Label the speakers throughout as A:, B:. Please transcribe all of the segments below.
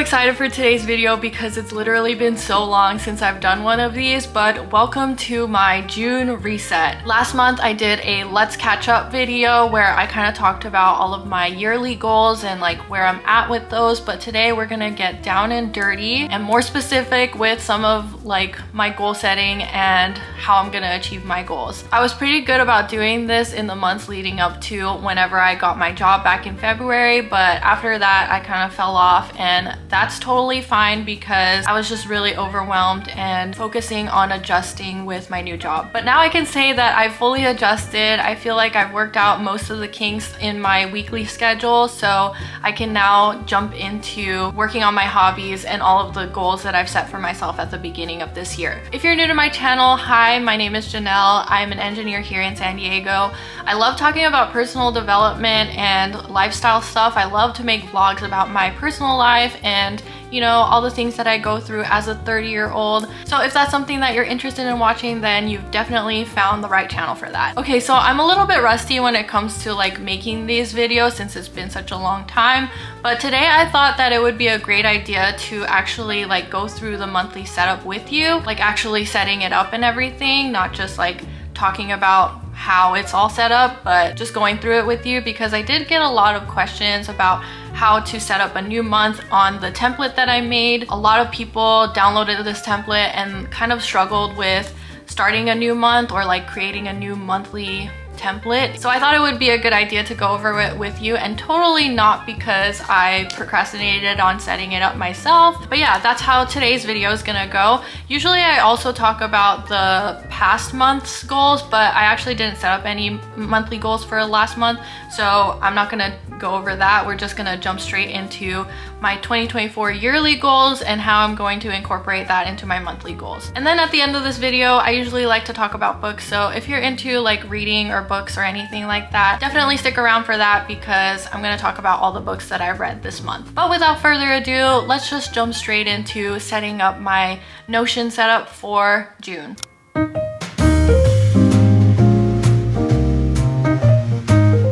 A: excited for today's video because it's literally been so long since I've done one of these, but welcome to my June reset. Last month I did a let's catch up video where I kind of talked about all of my yearly goals and like where I'm at with those, but today we're gonna get down and dirty and more specific with some of like my goal setting and how I'm gonna achieve my goals. I was pretty good about doing this in the months leading up to whenever I got my job back in February, but after that I kind of fell off, and that's totally fine because I was just really overwhelmed and focusing on adjusting with my new job. But now I can say that I've fully adjusted. I feel like I've worked out most of the kinks in my weekly schedule, so I can now jump into working on my hobbies and all of the goals that I've set for myself at the beginning of this year. If you're new to my channel, hi, my name is Janelle. I'm an engineer here in San Diego. I love talking about personal development and lifestyle stuff. I love to make vlogs about my personal life and, you know, all the things that I go through as a 30-year-old. So if that's something that you're interested in watching, then you've definitely found the right channel for that. Okay, so I'm a little bit rusty when it comes to like making these videos since it's been such a long time, but today I thought that it would be a great idea to actually like go through the monthly setup with you, like actually setting it up and everything, not just like talking about how it's all set up, but just going through it with you, because I did get a lot of questions about how to set up a new month on the template that I made. A lot of people downloaded this template and kind of struggled with starting a new month or like creating a new monthly template. So I thought it would be a good idea to go over it with you, and totally not because I procrastinated on setting it up myself. But yeah, that's how today's video is gonna go. Usually I also talk about the past month's goals, but I actually didn't set up any monthly goals for last month, so I'm not gonna go over that. We're just gonna jump straight into my 2024 yearly goals and how I'm going to incorporate that into my monthly goals. And then at the end of this video, I usually like to talk about books. So if you're into like reading or books or anything like that, definitely stick around for that because I'm gonna talk about all the books that I've read this month. But without further ado, let's just jump straight into setting up my Notion setup for June.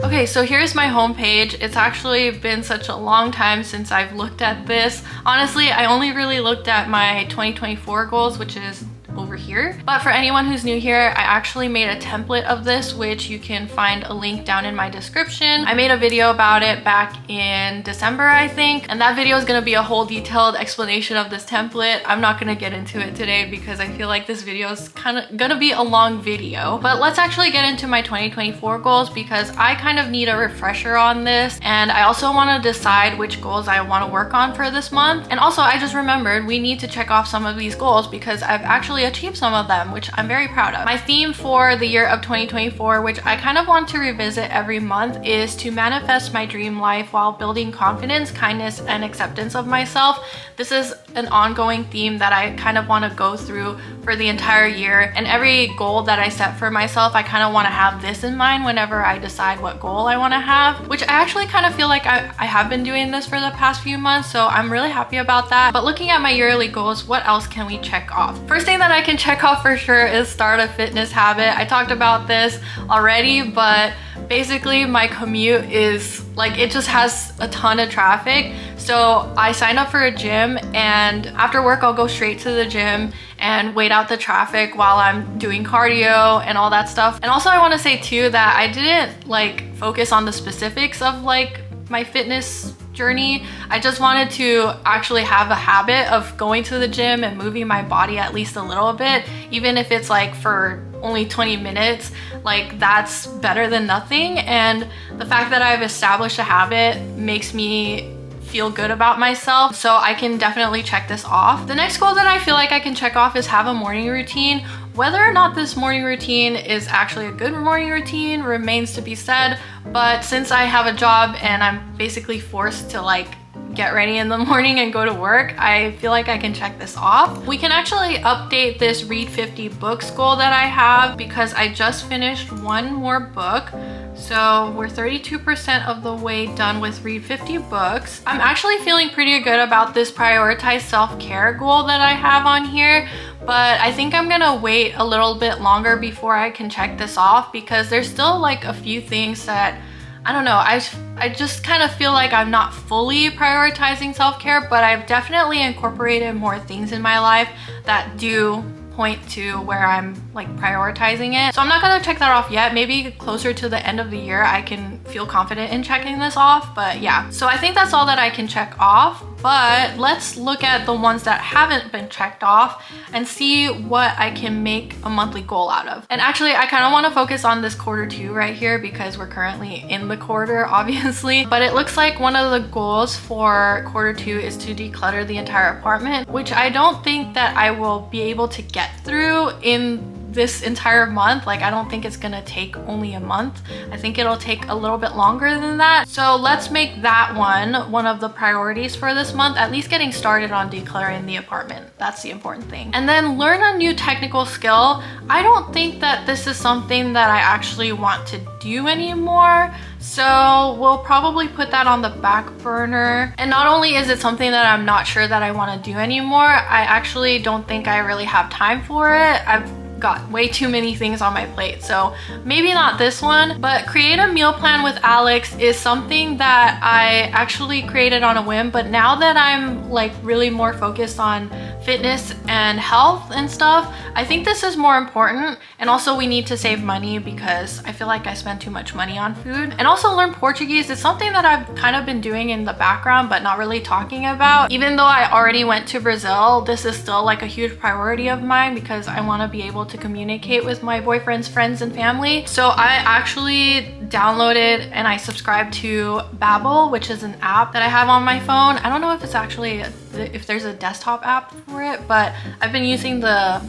A: Okay, so here's my homepage. It's actually been such a long time since I've looked at this. Honestly, I only really looked at my 2024 goals, which is over here. But for anyone who's new here, I actually made a template of this, which you can find a link down in my description. I made a video about it back in December, I think, and that video is gonna be a whole detailed explanation of this template. I'm not gonna get into it today because I feel like this video is kind of gonna be a long video. But let's actually get into my 2024 goals because I kind of need a refresher on this, and I also want to decide which goals I want to work on for this month. And also I just remembered we need to check off some of these goals because I've actually achieved some of them, which I'm very proud of. My theme for the year of 2024, which I kind of want to revisit every month, is to manifest my dream life while building confidence, kindness, and acceptance of myself. This is an ongoing theme that I kind of want to go through for the entire year, and every goal that I set for myself, I kind of want to have this in mind whenever I decide what goal I want to have, which I actually kind of feel like I have been doing this for the past few months, so I'm really happy about that. But looking at my yearly goals, what else can we check off? First thing that I can check off for sure is start a fitness habit. I talked about this already, but basically my commute is like, it just has a ton of traffic. So I signed up for a gym, and after work I'll go straight to the gym and wait out the traffic while I'm doing cardio and all that stuff. And also I want to say too that I didn't like focus on the specifics of like my fitness journey. I just wanted to actually have a habit of going to the gym and moving my body at least a little bit, even if it's like for only 20 minutes, like that's better than nothing. And the fact that I've established a habit makes me feel good about myself, so I can definitely check this off. The next goal that I feel like I can check off is have a morning routine. Whether or not this morning routine is actually a good morning routine remains to be said, but since I have a job and I'm basically forced to like get ready in the morning and go to work, I feel like I can check this off. We can actually update this read 50 books goal that I have because I just finished one more book. So we're 32% of the way done with read 50 books. I'm actually feeling pretty good about this prioritize self-care goal that I have on here, but I think I'm gonna wait a little bit longer before I can check this off because there's still like a few things that I don't know, I just kind of feel like I'm not fully prioritizing self-care, but I've definitely incorporated more things in my life that do point to where I'm like prioritizing it. So I'm not gonna check that off yet. Maybe closer to the end of the year I can feel confident in checking this off, but yeah. So I think that's all that I can check off, but let's look at the ones that haven't been checked off and see what I can make a monthly goal out of. And actually I kind of want to focus on this Q2 right here because we're currently in the quarter, obviously, but it looks like one of the goals for Q2 is to declutter the entire apartment, which I don't think that I will be able to get through in this entire month. Like, I don't think it's gonna take only a month. I think it'll take a little bit longer than that. So let's make that one of the priorities for this month, at least getting started on decluttering the apartment. That's the important thing. And then learn a new technical skill. I don't think that this is something that I actually want to do anymore. So we'll probably put that on the back burner. And not only is it something that I'm not sure that I want to do anymore, I actually don't think I really have time for it. I've got way too many things on my plate, so maybe not this one. But create a meal plan with Alex is something that I actually created on a whim, but now that I'm like really more focused on fitness and health and stuff, I think this is more important. And also we need to save money because I feel like I spend too much money on food. And also learn Portuguese. It's something that I've kind of been doing in the background but not really talking about. Even though I already went to Brazil, this is still like a huge priority of mine because I want to be able to communicate with my boyfriend's friends and family. So I actually downloaded and I subscribed to Babbel, which is an app that I have on my phone. I don't know if it's actually if there's a desktop app for it, but I've been using the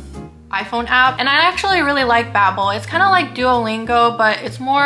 A: iPhone app and I actually really like Babbel. It's kind of like Duolingo, but it's more,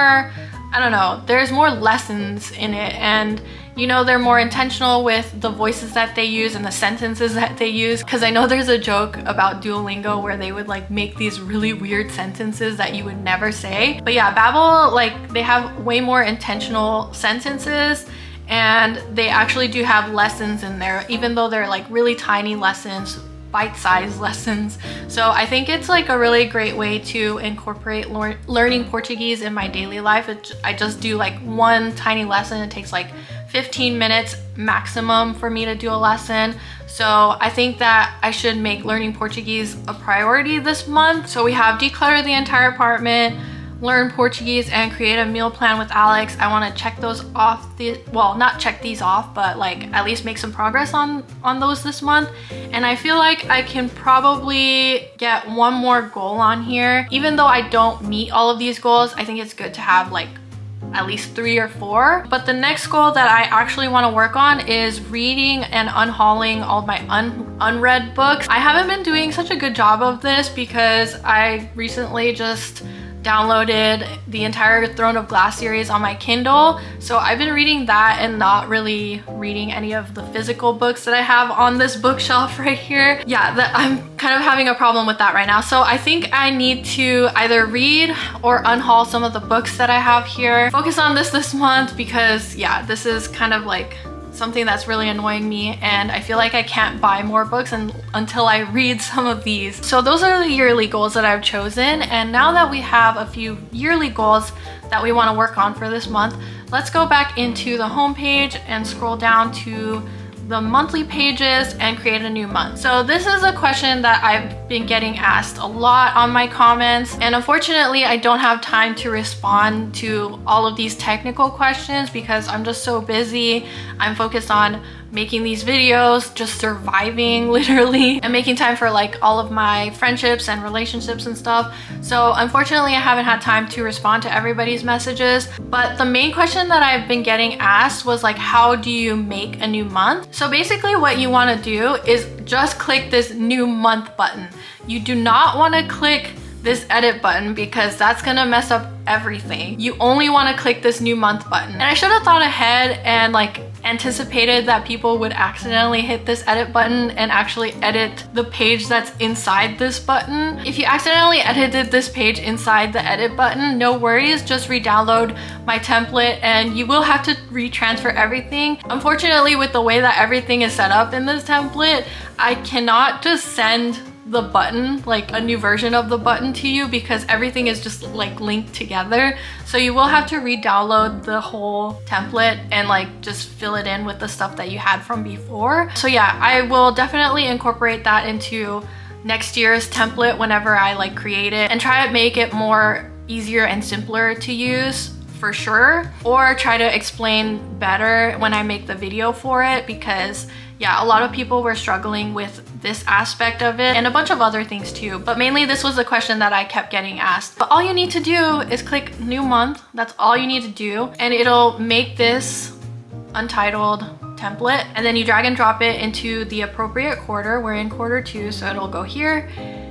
A: I don't know, there's more lessons in it, and you know, they're more intentional with the voices that they use and the sentences that they use. Because I know there's a joke about Duolingo where they would like make these really weird sentences that you would never say. But yeah, Babbel, like they have way more intentional sentences and they actually do have lessons in there, even though they're like really tiny lessons, bite-sized lessons. So I think it's like a really great way to incorporate learning Portuguese in my daily life. I just do like one tiny lesson. It takes like 15 minutes maximum for me to do a lesson. So I think that I should make learning Portuguese a priority this month. So we have declutter the entire apartment, learn Portuguese, and create a meal plan with Alex. I want to check those off, well, not check these off, but like at least make some progress on those this month. And I feel like I can probably get one more goal on here. Even though I don't meet all of these goals, I think it's good to have like at least 3 or 4. But the next goal that I actually want to work on is reading and unhauling all my unread books. I haven't been doing such a good job of this because I recently just downloaded the entire Throne of Glass series on my Kindle. So I've been reading that and not really reading any of the physical books that I have on this bookshelf right here. Yeah, I'm kind of having a problem with that right now. So I think I need to either read or unhaul some of the books that I have here. Focus on this month because yeah, this is kind of like something that's really annoying me, and I feel like I can't buy more books until I read some of these. So those are the yearly goals that I've chosen, and now that we have a few yearly goals that we want to work on for this month, let's go back into the home page and scroll down to the monthly pages and create a new month. So this is a question that I've been getting asked a lot on my comments, and unfortunately I don't have time to respond to all of these technical questions because I'm just so busy. I'm focused on making these videos, just surviving literally, and making time for like all of my friendships and relationships and stuff. So unfortunately I haven't had time to respond to everybody's messages. But the main question that I've been getting asked was like, how do you make a new month? So basically what you want to do is just click this new month button. You do not want to click this edit button because that's gonna mess up everything. You only want to click this new month button. And I should have thought ahead and like anticipated that people would accidentally hit this edit button and actually edit the page that's inside this button. If you accidentally edited this page inside the edit button, no worries, just re-download my template and you will have to retransfer everything. Unfortunately, with the way that everything is set up in this template, I cannot just send the button, like a new version of the button to you, because everything is just like linked together. So you will have to re-download the whole template and like just fill it in with the stuff that you had from before. So yeah, I will definitely incorporate that into next year's template whenever I like create it, and try to make it more easier and simpler to use for sure, or try to explain better when I make the video for it, because yeah, a lot of people were struggling with this aspect of it and a bunch of other things too. But mainly this was the question that I kept getting asked. But all you need to do is click new month. That's all you need to do. And it'll make this untitled template. And then you drag and drop it into the appropriate quarter. We're in quarter 2, so it'll go here.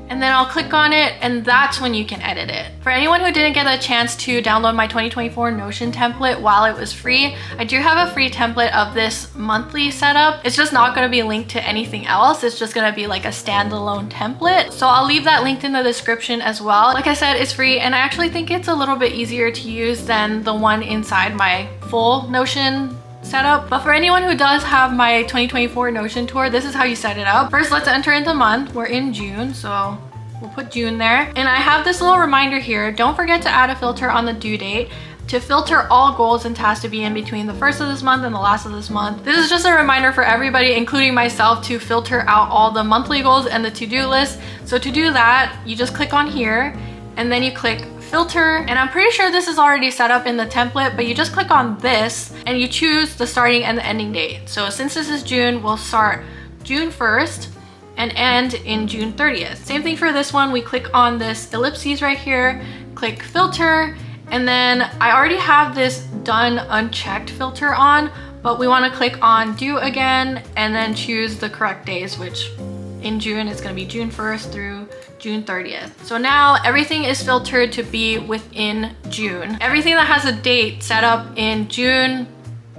A: And then I'll click on it, and that's when you can edit it. For anyone who didn't get a chance to download my 2024 Notion template while it was free, I do have a free template of this monthly setup. It's just not gonna be linked to anything else. It's just gonna be like a standalone template. So I'll leave that linked in the description as well. Like I said, it's free, and I actually think it's a little bit easier to use than the one inside my full Notion setup. But for anyone who does have my 2024 Notion tour, this is how you set it up. First, let's enter in the month. We're in June, so we'll put June there. And I have this little reminder here. Don't forget to add a filter on the due date to filter all goals and tasks to be in between the first of this month and the last of this month. This is just a reminder for everybody, including myself, to filter out all the monthly goals and the to-do list. So to do that, you just click on here, and then you click filter, and I'm pretty sure this is already set up in the template, but you just click on this and you choose the starting and the ending date. So since this is June, we'll start June 1st and end in June 30th. Same thing for this one. We click on this ellipses right here, click filter, and then I already have this done unchecked filter on, but we want to click on do again and then choose the correct days, which in June is going to be June 1st through June 30th. So now everything is filtered to be within June. Everything that has a date set up in June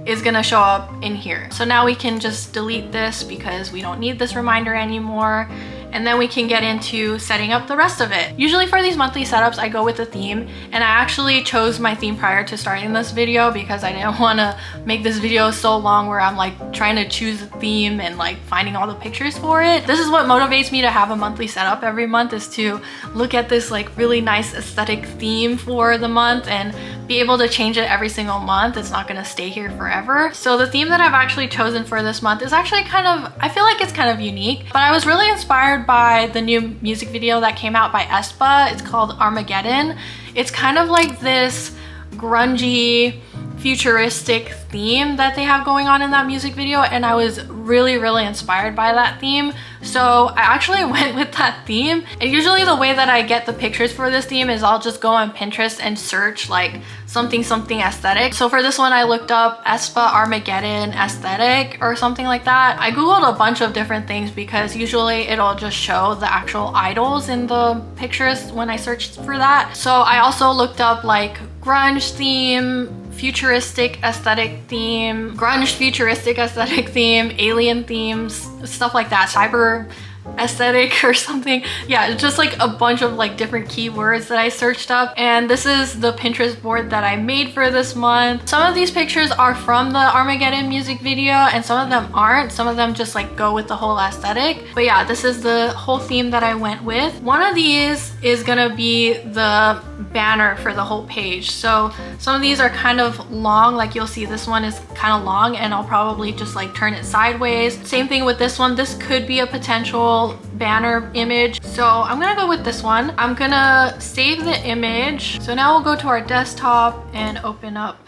A: is gonna show up in here. So now we can just delete this because we don't need this reminder anymore. And then we can get into setting up the rest of it. Usually for these monthly setups, I go with a theme, and I actually chose my theme prior to starting this video because I didn't want to make this video so long where I'm like trying to choose a theme and like finding all the pictures for it. This is what motivates me to have a monthly setup every month, is to look at this like really nice aesthetic theme for the month and be able to change it every single month. It's not gonna stay here forever. So the theme that I've actually chosen for this month is actually kind of, I feel like it's kind of unique, but I was really inspired by the new music video that came out by aespa. It's called Armageddon. It's kind of like this grungy, futuristic theme that they have going on in that music video, and I was really inspired by that theme. So I actually went with that theme, and usually the way that I get the pictures for this theme is I'll just go on Pinterest and search like something aesthetic. So for this one, I looked up aespa Armageddon aesthetic or something like that. I googled a bunch of different things because usually it'll just show the actual idols in the pictures when I searched for that. So I also looked up like grunge theme, futuristic aesthetic theme, grunge futuristic aesthetic theme, alien themes, stuff like that, cyber aesthetic or something. Yeah, just like a bunch of like different keywords that I searched up, and this is the Pinterest board that I made for this month. Some of these pictures are from the Armageddon music video and some of them aren't. Some of them just like go with the whole aesthetic. But yeah, this is the whole theme that I went with. One of these is gonna be the banner for the whole page. So some of these are kind of long, like you'll see this one is kind of long, and I'll probably just like turn it sideways. Same thing with this one. This could be a potential banner image. So I'm gonna go with this one. I'm gonna save the image. So now we'll go to our desktop and open up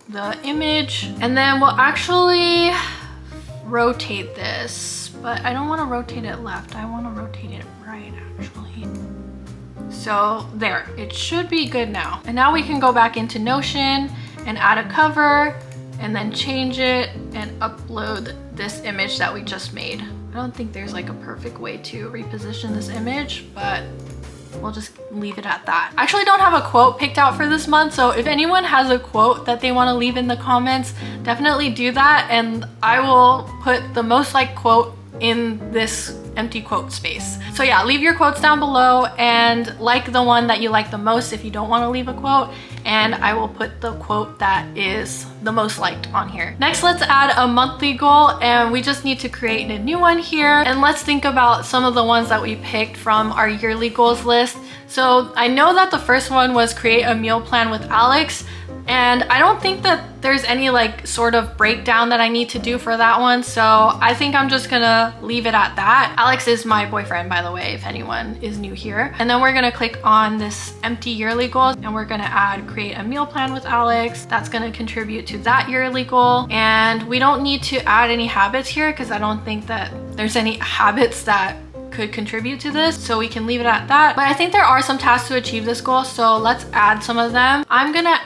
A: the image, and then we'll actually rotate this, but I don't want to rotate it left. I want to rotate it right actually. So there, it should be good now. And now we can go back into Notion and add a cover and then change it and upload this image that we just made. I don't think there's like a perfect way to reposition this image, but we'll just leave it at that. I actually don't have a quote picked out for this month, so if anyone has a quote that they want to leave in the comments, definitely do that, and I will put the most liked quote in this empty quote space. So yeah, leave your quotes down below and like the one that you like the most if you don't want to leave a quote, and I will put the quote that is the most liked on here. Next, let's add a monthly goal, and we just need to create a new one here. And let's think about some of the ones that we picked from our yearly goals list. So I know that the first one was create a meal plan with Alex, and I don't think that there's any like sort of breakdown that I need to do for that one. So I think I'm just gonna leave it at that. Alex is my boyfriend, by the way, if anyone is new here. And then we're gonna click on this empty yearly goal, and we're gonna add create a meal plan with Alex. That's gonna contribute to that yearly goal. And we don't need to add any habits here because I don't think that there's any habits that could contribute to this, so we can leave it at that. But I think there are some tasks to achieve this goal, so let's add some of them. I'm gonna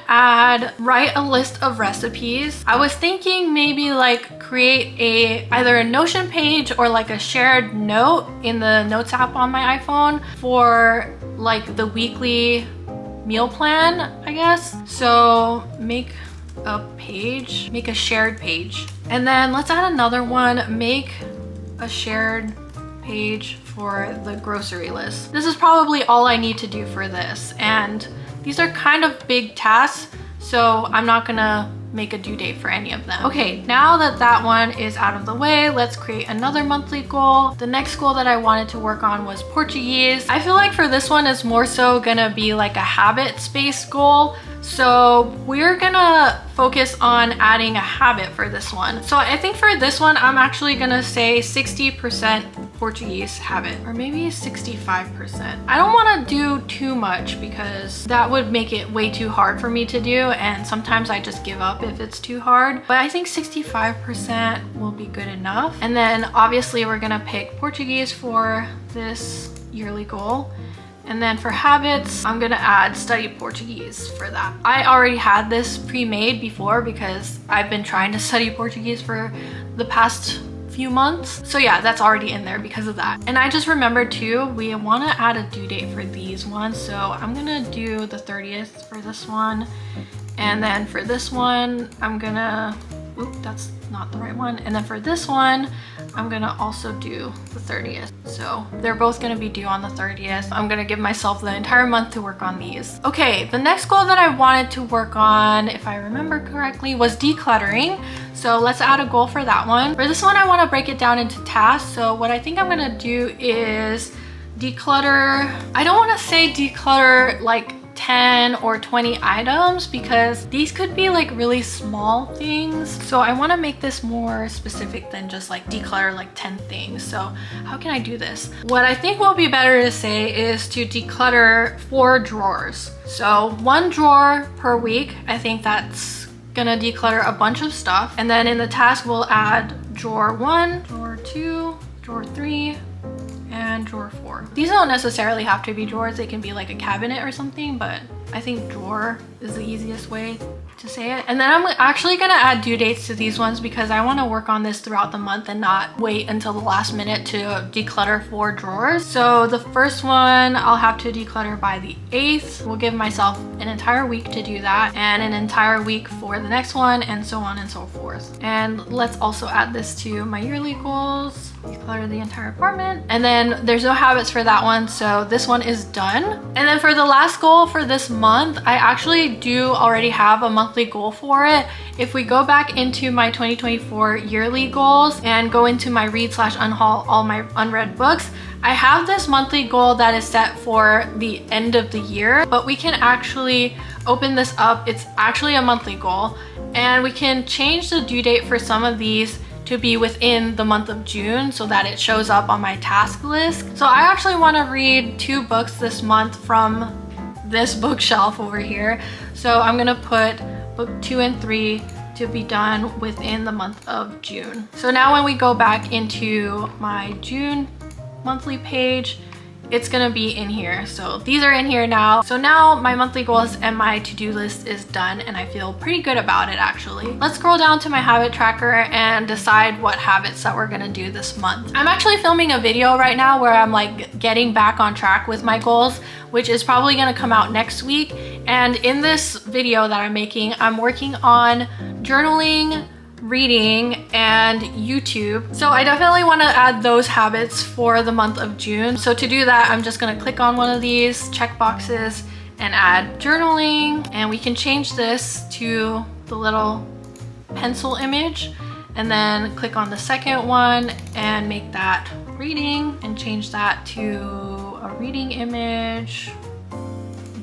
A: write a list of recipes. I was thinking maybe like create either a Notion page or like a shared note in the Notes app on my iPhone for like the weekly meal plan, I guess. So make a shared page. And then let's add another one, make a shared page for the grocery list. This is probably all I need to do for this, and these are kind of big tasks, so I'm not gonna make a due date for any of them. Okay, now that that one is out of the way, let's create another monthly goal. The next goal that I wanted to work on was Portuguese. I feel like for this one is more so gonna be like a habit-based goal. So we're gonna focus on adding a habit for this one. So I think for this one, I'm actually gonna say 60% Portuguese habit, or maybe 65%. I don't wanna do too much because that would make it way too hard for me to do, and sometimes I just give up if it's too hard. But I think 65% will be good enough. And then obviously we're gonna pick Portuguese for this yearly goal. And then for habits, I'm gonna add study Portuguese for that. I already had this pre-made before because I've been trying to study Portuguese for the past few months. So yeah, that's already in there because of that. And I just remembered too, we wanna add a due date for these ones. So I'm gonna do the 30th for this one. And then for this one, I'm gonna, oop, that's not the right one. And then for this one, I'm gonna also do the 30th. So they're both gonna be due on the 30th. I'm gonna give myself the entire month to work on these. Okay, the next goal that I wanted to work on, if I remember correctly, was decluttering. So let's add a goal for that one. For this one, I wanna break it down into tasks. So what I think I'm gonna do is declutter. I don't wanna say declutter like 10 or 20 items because these could be like really small things. So I want to make this more specific than just like declutter like 10 things. So how can I do this? What I think will be better to say is to declutter 4 drawers. So 1 drawer per week. I think that's gonna declutter a bunch of stuff. And then in the task, we'll add drawer 1, drawer 2, drawer 3, and drawer 4. These don't necessarily have to be drawers, they can be like a cabinet or something, but I think drawer is the easiest way to say it. And then I'm actually gonna add due dates to these ones because I wanna work on this throughout the month and not wait until the last minute to declutter 4 drawers. So the first one I'll have to declutter by the 8th. We'll give myself an entire week to do that, and an entire week for the next one, and so on and so forth. And let's also add this to my yearly goals. Declutter the entire apartment. And then there's no habits for that one, so this one is done. And then for the last goal for this month, I actually do already have a monthly goal for it. If we go back into my 2024 yearly goals and go into my read/unhaul all my unread books, I have this monthly goal that is set for the end of the year, but we can actually open this up. It's actually a monthly goal, and we can change the due date for some of these to be within the month of June so that it shows up on my task list. So I actually want to read 2 books this month from this bookshelf over here. So I'm gonna put book 2 and 3 to be done within the month of June. So now when we go back into my June monthly page, it's gonna be in here. So these are in here now. So now my monthly goals and my to-do list is done, and I feel pretty good about it actually. Let's scroll down to my habit tracker and decide what habits that we're gonna do this month. I'm actually filming a video right now where I'm like getting back on track with my goals, which is probably gonna come out next week. And in this video that I'm making, I'm working on journaling, reading, and YouTube. So I definitely want to add those habits for the month of June. So to do that, I'm just going to click on one of these check boxes and add journaling, and we can change this to the little pencil image, and then click on the second one and make that reading and change that to a reading image,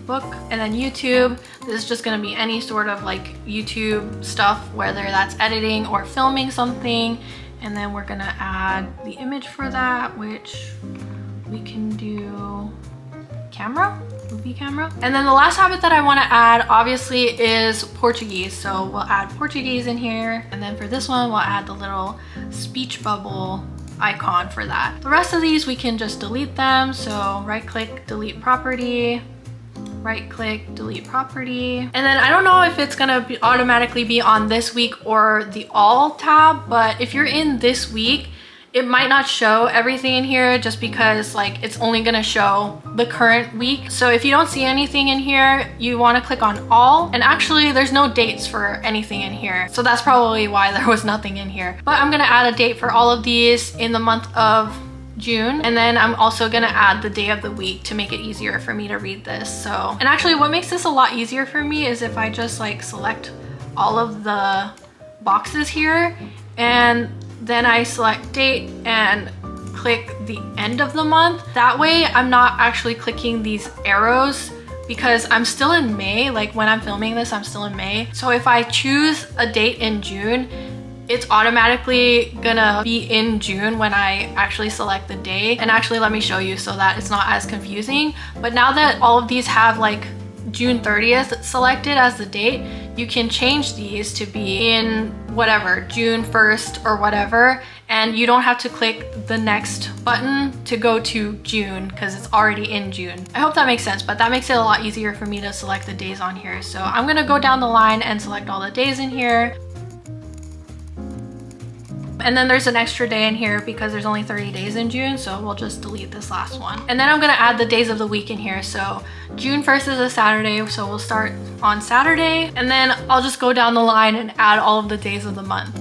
A: book. And then YouTube, this is just going to be any sort of like YouTube stuff, whether that's editing or filming something. And then we're going to add the image for that, which we can do camera, movie camera. And then the last habit that I want to add obviously is Portuguese, so we'll add Portuguese in here. And then for this one, we'll add the little speech bubble icon for that. The rest of these we can just delete them, so right click, delete property, right click, delete property. And then I don't know if it's gonna automatically be on this week or the all tab, but if you're in this week, it might not show everything in here just because like it's only gonna show the current week. So if you don't see anything in here, you wanna click on all. And actually there's no dates for anything in here. So that's probably why there was nothing in here. But I'm gonna add a date for all of these in the month of June. And then I'm also gonna add the day of the week to make it easier for me to read this. So, and actually what makes this a lot easier for me is if I just like select all of the boxes here and then I select date and click the end of the month. That way I'm not actually clicking these arrows because I'm still in May. Like when I'm filming this, I'm still in May. So if I choose a date in June, it's automatically gonna be in June when I actually select the day. And actually let me show you so that it's not as confusing. But now that all of these have like June 30th selected as the date, you can change these to be in whatever, June 1st or whatever, and you don't have to click the next button to go to June because it's already in June. I hope that makes sense, but that makes it a lot easier for me to select the days on here. So I'm gonna go down the line and select all the days in here. And then there's an extra day in here because there's only 30 days in June, so we'll just delete this last one. And then I'm gonna add the days of the week in here. So June 1st is a Saturday, so we'll start on Saturday. And then I'll just go down the line and add all of the days of the month.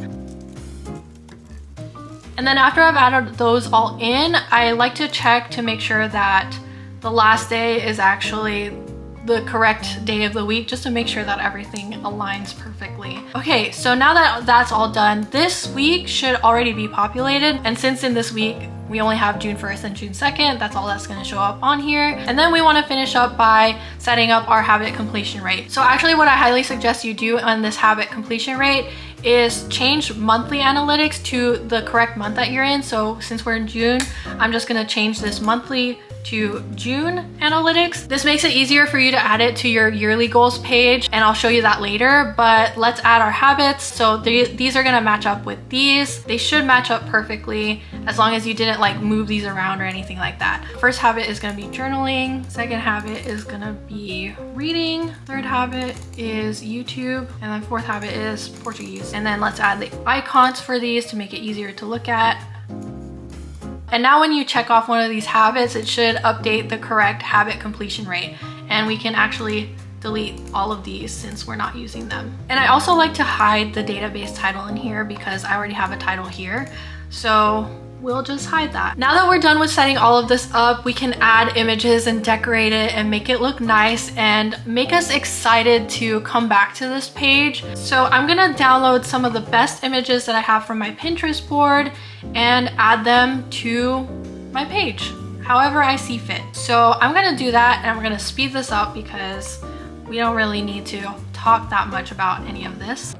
A: And then after I've added those all in, I like to check to make sure that the last day is actually the correct day of the week, just to make sure that everything aligns perfectly. Okay, so now that that's all done, this week should already be populated. And since in this week, we only have June 1st and June 2nd, that's all that's gonna show up on here. And then we wanna finish up by setting up our habit completion rate. So actually what I highly suggest you do on this habit completion rate is change monthly analytics to the correct month that you're in. So since we're in June, I'm just gonna change this monthly to June analytics. This makes it easier for you to add it to your yearly goals page, and I'll show you that later, but let's add our habits. So these are gonna match up with these. They should match up perfectly as long as you didn't like move these around or anything like that. First habit is gonna be journaling. Second habit is gonna be reading. Third habit is YouTube. And then fourth habit is Portuguese. And then let's add the icons for these to make it easier to look at. And now when you check off one of these habits, it should update the correct habit completion rate. And we can actually delete all of these since we're not using them. And I also like to hide the database title in here because I already have a title here. So we'll just hide that. Now that we're done with setting all of this up, we can add images and decorate it and make it look nice and make us excited to come back to this page. So I'm gonna download some of the best images that I have from my Pinterest board and add them to my page, however I see fit. So I'm gonna do that, and I'm gonna speed this up because we don't really need to talk that much about any of this.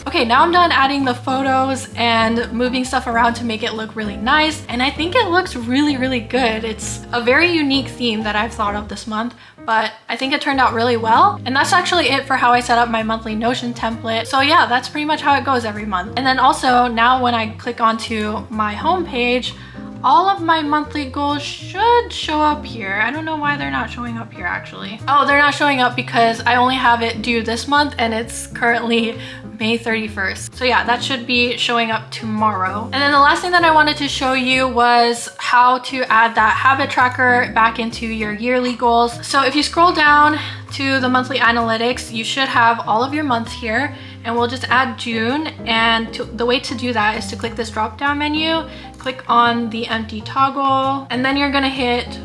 A: Okay, now I'm done adding the photos and moving stuff around to make it look really nice. And I think it looks really, really good. It's a very unique theme that I've thought of this month, but I think it turned out really well. And that's actually it for how I set up my monthly Notion template. So yeah, that's pretty much how it goes every month. And then also now when I click onto my homepage, all of my monthly goals should show up here. I don't know why they're not showing up here actually. Oh, they're not showing up because I only have it due this month and it's currently May 31st. So yeah, that should be showing up tomorrow. And then the last thing that I wanted to show you was how to add that habit tracker back into your yearly goals. So if you scroll down to the monthly analytics, you should have all of your months here. and we'll just add June. And the way to do that is to click this drop down menu, click on the empty toggle, and then you're gonna hit,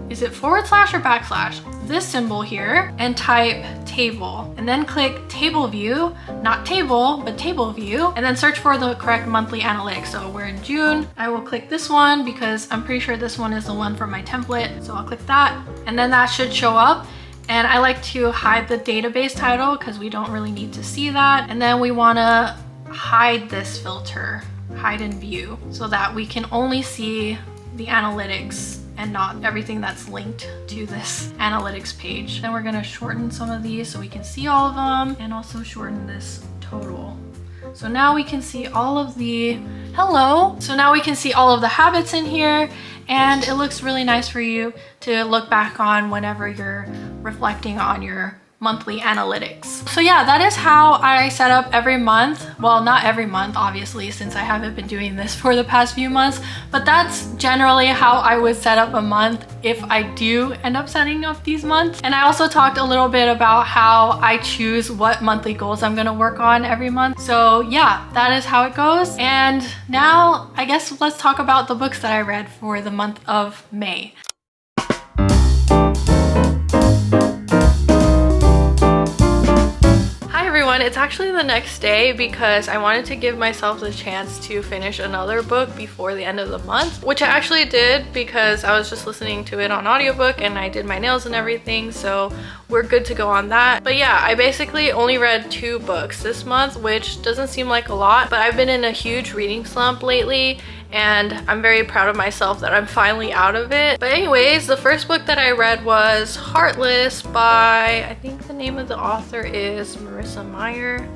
A: is it / or / this symbol here, and type table, and then click table view, not table, but table view, and then search for the correct monthly analytics. So we're in June. I will click this one because I'm pretty sure this one is the one for my template. So I'll click that, and then that should show up. And I like to hide the database title because we don't really need to see that. And then we wanna hide this filter, hide in view, so that we can only see the analytics and not everything that's linked to this analytics page. Then we're gonna shorten some of these so we can see all of them, and also shorten this total. So now we can see all of the, hello. So now we can see all of the habits in here, and it looks really nice for you to look back on whenever you're reflecting on your monthly analytics. So yeah, that is how I set up every month. Well, not every month, obviously, since I haven't been doing this for the past few months, but that's generally how I would set up a month if I do end up setting up these months. And I also talked a little bit about how I choose what monthly goals I'm gonna work on every month. So yeah, that is how it goes. And now I guess let's talk about the books that I read for the month of May. It's actually the next day because I wanted to give myself the chance to finish another book before the end of the month, which I actually did because I was just listening to it on audiobook and I did my nails and everything, so we're good to go on that. But yeah, I basically only read 2 books this month, which doesn't seem like a lot, but I've been in a huge reading slump lately, and I'm very proud of myself that I'm finally out of it. But anyways, the first book that I read was Heartless by, I think the name of the author is Marissa Meyer.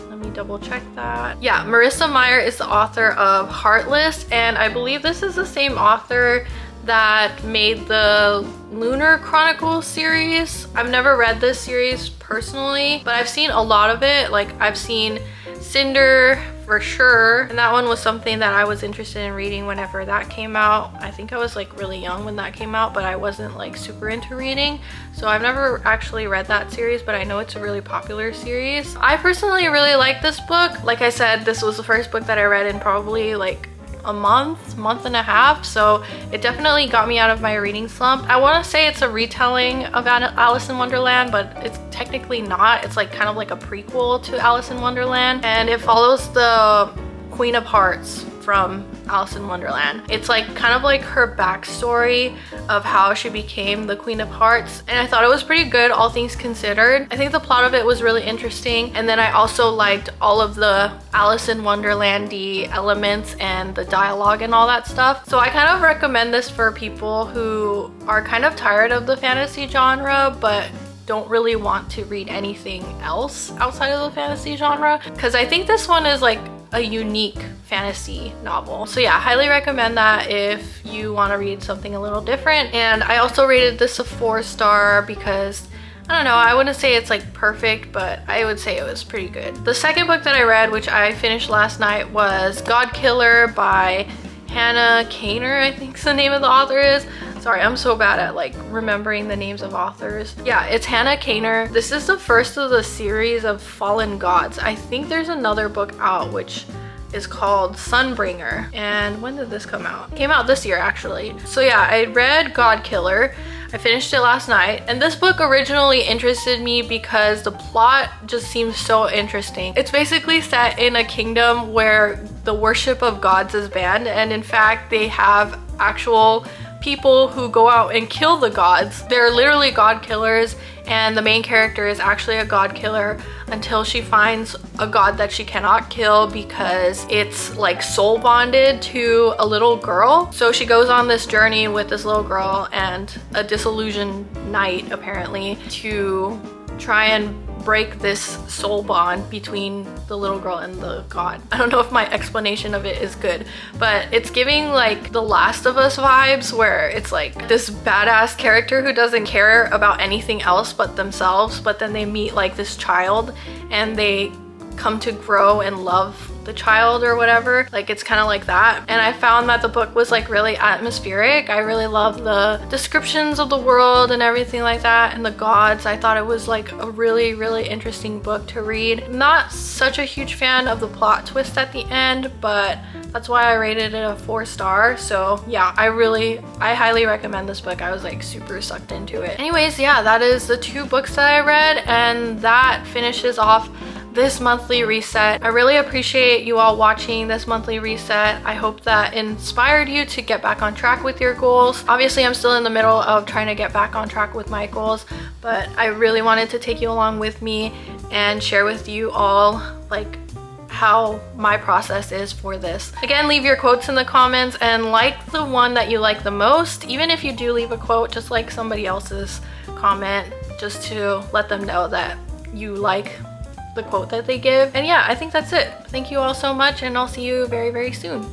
A: Let me double check that. Yeah, Marissa Meyer is the author of Heartless, and I believe this is the same author that made the Lunar Chronicles series. I've never read this series personally, but I've seen a lot of it. Like, I've seen Cinder for sure, and that one was something that I was interested in reading whenever that came out. I think I was like really young when that came out, but I wasn't like super into reading, so I've never actually read that series, but I know it's a really popular series. I personally really like this book. Like I said, this was the first book that I read in probably like a month and a half, so it definitely got me out of my reading slump. I want to say it's a retelling of Alice in Wonderland, but it's technically not. It's like kind of like a prequel to Alice in Wonderland, and it follows the Queen of Hearts from Alice in Wonderland. It's like kind of like her backstory of how she became the Queen of Hearts, and I thought it was pretty good, all things considered. I think the plot of it was really interesting, and then I also liked all of the Alice in Wonderland-y elements and the dialogue and all that stuff. So I kind of recommend this for people who are kind of tired of the fantasy genre but don't really want to read anything else outside of the fantasy genre, because I think this one is like a unique fantasy novel. So yeah, highly recommend that if you want to read something a little different. And I also rated this a 4-star because, I don't know, I wouldn't say it's like perfect, but I would say it was pretty good. The second book that I read, which I finished last night, was God Killer by Hannah Kaner, I think the name of the author is. Sorry, I'm so bad at like remembering the names of authors. Yeah, it's Hannah Kaner. This is the first of the series of Fallen Gods. I think there's another book out which is called Sunbringer. And when did this come out? It came out this year actually. So yeah, I read God Killer. I finished it last night, and this book originally interested me because the plot just seems so interesting. It's basically set in a kingdom where the worship of gods is banned, and in fact they have actual people who go out and kill the gods. They're literally god killers, and the main character is actually a god killer until she finds a god that she cannot kill because it's like soul bonded to a little girl. So she goes on this journey with this little girl and a disillusioned knight apparently to try and break this soul bond between the little girl and the god. I don't know if my explanation of it is good, but it's giving like The Last of Us vibes, where it's like this badass character who doesn't care about anything else but themselves, but then they meet like this child and they come to grow and love the child or whatever. Like it's kind of like that. And I found that the book was like really atmospheric. I really love the descriptions of the world and everything like that, and the gods. I thought it was like a really, really interesting book to read. Not such a huge fan of the plot twist at the end, but that's why I rated it a 4-star. So yeah, I highly recommend this book. I was like super sucked into it. Anyways, yeah, that is the 2 books that I read, and that finishes off this monthly reset. I really appreciate you all watching this monthly reset. I hope that inspired you to get back on track with your goals. Obviously, I'm still in the middle of trying to get back on track with my goals, but I really wanted to take you along with me and share with you all like how my process is for this. Again, leave your quotes in the comments and like the one that you like the most. Even if you do leave a quote, just like somebody else's comment, just to let them know that you like the quote that they give. And yeah, I think that's it. Thank you all so much, and I'll see you very, very soon.